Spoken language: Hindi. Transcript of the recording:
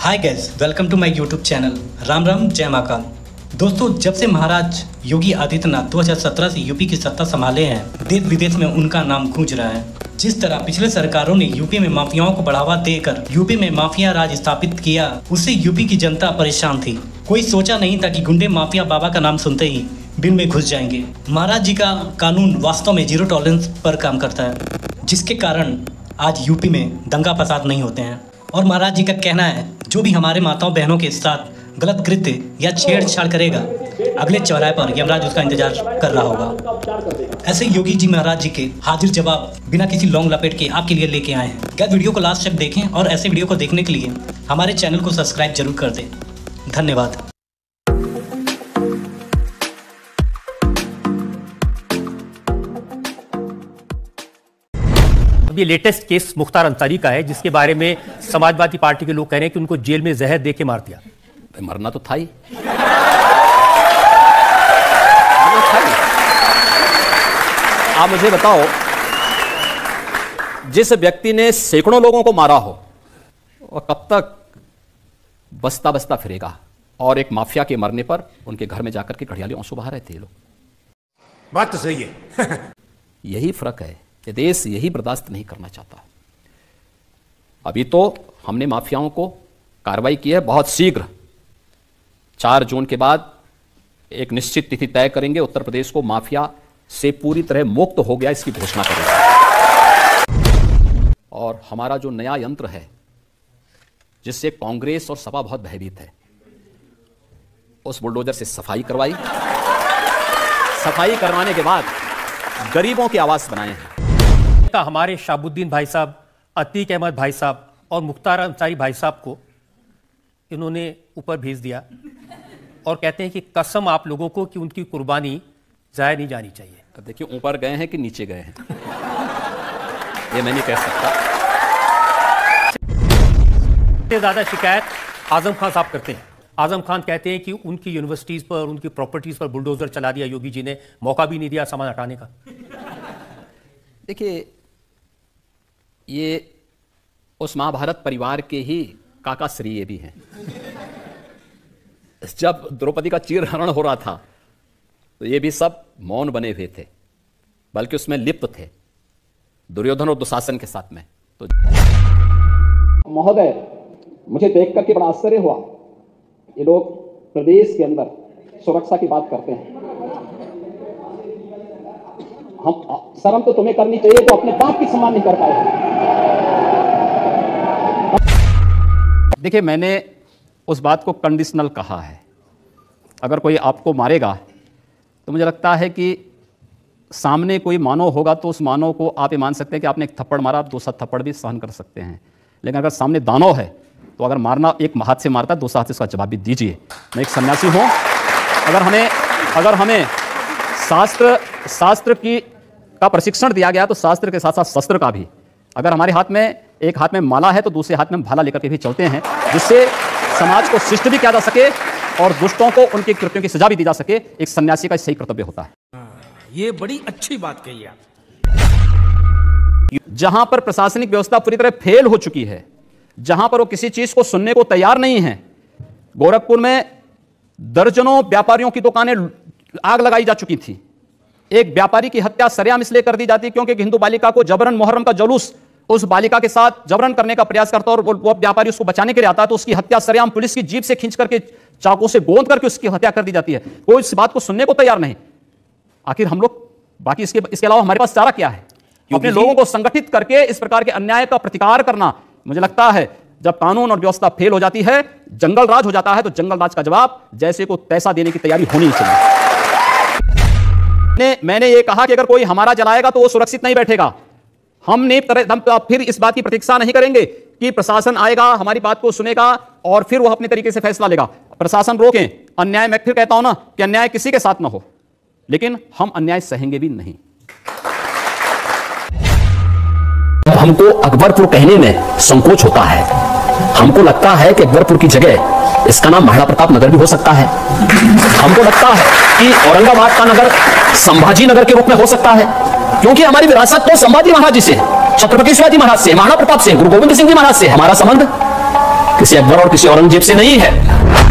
Hi guys, welcome to my YouTube channel. Ram Ram, जय महाकाल। दोस्तों, जब से महाराज योगी आदित्यनाथ 2017 से यूपी की सत्ता संभाले हैं, देश विदेश में उनका नाम गूंज रहा है। जिस तरह पिछले सरकारों ने यूपी में माफियाओं को बढ़ावा देकर यूपी में माफिया राज स्थापित किया, उससे यूपी की जनता परेशान थी। कोई सोचा नहीं था कि गुंडे माफिया बाबा का नाम सुनते ही बिल में घुस जाएंगे। महाराज जी का कानून वास्तव में जीरो टॉलरेंस पर काम करता है, जिसके कारण आज यूपी में दंगा फसाद नहीं होते हैं। और महाराज जी का कहना है, जो भी हमारे माताओं बहनों के साथ गलत कृत्य या छेड़छाड़ करेगा, अगले चौराहे पर यमराज उसका इंतजार कर रहा होगा। ऐसे योगी जी महाराज जी के हाजिर जवाब बिना किसी लॉन्ग लपेट के आपके लिए लेके आए हैं। क्या वीडियो को लास्ट तक देखें और ऐसे वीडियो को देखने के लिए हमारे चैनल को सब्सक्राइब जरूर कर दें। धन्यवाद। ये लेटेस्ट केस मुख्तार अंसारी का है, जिसके बारे में समाजवादी पार्टी के लोग कह रहे हैं कि उनको जेल में जहर दे के मार दिया। मरना तो था ही। आप मुझे बताओ, जिस व्यक्ति ने सैकड़ों लोगों को मारा हो और कब तक बसता बसता फिरेगा, और एक माफिया के मरने पर उनके घर में जाकर के घड़ियाली आंसू बहा रहे थे ये लोग। बात तो सही है। यही फर्क है कि देश यही बर्दाश्त नहीं करना चाहता। अभी तो हमने माफियाओं को कार्रवाई की है, बहुत शीघ्र 4 जून के बाद एक निश्चित तिथि तय करेंगे, उत्तर प्रदेश को माफिया से पूरी तरह मुक्त हो गया इसकी घोषणा करेंगे। और हमारा जो नया यंत्र है, जिससे कांग्रेस और सपा बहुत भयभीत है, उस बुलडोजर से सफाई करवाई। सफाई करवाने के बाद गरीबों की आवाज बनाए हैं। हमारे शाहबुद्दीन भाई साहब, अतीक अहमद भाई साहब और मुख्तार अंसारी भाई साहब को इन्होंने ऊपर भेज दिया और कहते हैं कि कसम आप लोगों को कि उनकी कुर्बानी जाया नहीं जानी चाहिए। अब देखिए, ऊपर गए हैं कि नीचे गए हैं, ये मैं नहीं कह सकता। सबसे ज्यादा शिकायत आजम खान साहब करते हैं। आजम खान कहते हैं कि उनकी यूनिवर्सिटीज पर, उनकी प्रॉपर्टीज पर बुलडोजर चला दिया योगी जी ने, मौका भी नहीं दिया सामान हटाने का। देखिए, ये उस महाभारत परिवार के ही काका श्री ये भी हैं। जब द्रौपदी का चीरहरण हो रहा था तो ये भी सब मौन बने हुए थे, बल्कि उसमें लिप्त थे दुर्योधन और दुशासन के साथ में। तो महोदय, मुझे देख करके बड़ा आश्चर्य हुआ। ये लोग प्रदेश के अंदर सुरक्षा की बात करते हैं। हम शर्म तो तुम्हें करनी चाहिए, तो अपने बाप की सम्मान नहीं कर पाए। देखिए, मैंने उस बात को कंडीशनल कहा है। अगर कोई आपको मारेगा तो मुझे लगता है कि सामने कोई मानव होगा तो उस मानव को आप ये मान सकते हैं कि आपने एक थप्पड़ मारा, आप दूसरा थप्पड़ भी सहन कर सकते हैं। लेकिन अगर सामने दानव है तो अगर मारना एक हाथ से मारता है, दूसरा हाथ से इसका जवाब भी दीजिए। मैं एक सन्यासी हूँ। अगर हमें शास्त्र का प्रशिक्षण दिया गया तो शास्त्र के साथ साथ शस्त्र का भी। अगर हमारे हाथ में एक हाथ में माला है तो दूसरे हाथ में भाला लेकर के भी चलते हैं, जिससे समाज को शिष्ट भी किया जा सके और दुष्टों को उनके कृत्यों की सजा भी दी जा सके। एक सन्यासी का सही कर्तव्य होता है। ये बड़ी अच्छी बात कही आप। जहां पर प्रशासनिक व्यवस्था पूरी तरह फेल हो चुकी है, जहां पर वो किसी चीज को सुनने को तैयार नहीं है। गोरखपुर में दर्जनों व्यापारियों की दुकानें आग लगाई जा चुकी थी। एक व्यापारी की हत्या सरेआम इसलिए कर दी जाती क्योंकि हिंदू बालिका को जबरन, मुहर्रम का जुलूस उस बालिका के साथ जबरन करने का प्रयास करता और वो व्यापारी उसको बचाने के लिए आता है, तो उसकी हत्या सरेआम पुलिस की जीप से खींच करके, चाकू से गोंद करके उसकी हत्या कर दी जाती है। कोई इस बात को सुनने को तैयार नहीं। आखिर हम लोग बाकी इसके अलावा हमारे पास चारा क्या है? अपने लोगों को संगठित करके इस प्रकार के अन्याय का प्रतिकार करना। मुझे लगता है जब कानून और व्यवस्था फेल हो जाती है, जंगल राज हो जाता है, तो जंगल राज का जवाब जैसे को तैसा देने की तैयारी होनी चाहिए। मैंने ये कहा कि अगर कोई हमारा जलाएगा तो वो सुरक्षित नहीं बैठेगा। हम फिर इस बात की प्रतीक्षा नहीं करेंगे कि प्रशासन आएगा, हमारी बात को सुनेगा और फिर वो अपने तरीके से फैसला लेगा। प्रशासन रोकें अन्याय। मैं फिर कहता हूं ना कि अन्याय किसी के साथ ना हो, लेकिन हम अन्याय सहेंगे भी नहीं। हमको अकबरपुर कहने में संकोच होता है। हमको लगता है कि अकबरपुर की जगह इसका नाम महाराणा प्रताप नगर भी हो सकता है। हमको लगता है कि औरंगाबाद का नगर संभाजी नगर के रूप में हो सकता है, क्योंकि हमारी विरासत तो संभाजी महाराज जी से, छत्रपति शिवाजी महाराज से, महाराणा प्रताप से, गुरु गोविंद सिंह जी महाराज से हमारा संबंध किसी अकबर और किसी औरंगजेब से नहीं है।